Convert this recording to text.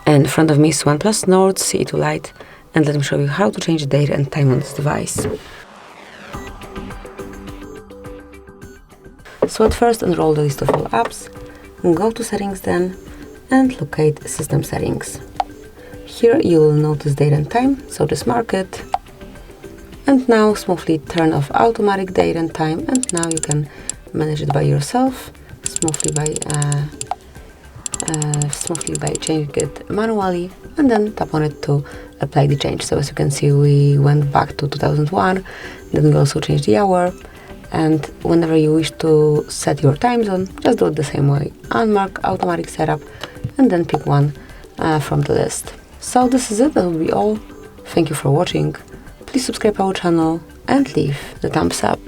In front of me is OnePlus Nord CE Lite, and let me show you how to change the date and time on this device. So at first, enroll the list of all apps, go to settings then, and locate system settings. Here you will notice date and time, so just mark it. And now smoothly turn off automatic date and time, and now you can manage it by yourself, smoothly by changing it manually, and then tap on it to apply the change. So as you can see, we went back to 2001, then we also changed the hour, and whenever you wish to set your time zone, just do it the same way. Unmark automatic setup, and then pick one from the list. So this is it, that will be all. Thank you for watching. Please subscribe our channel and leave the thumbs up.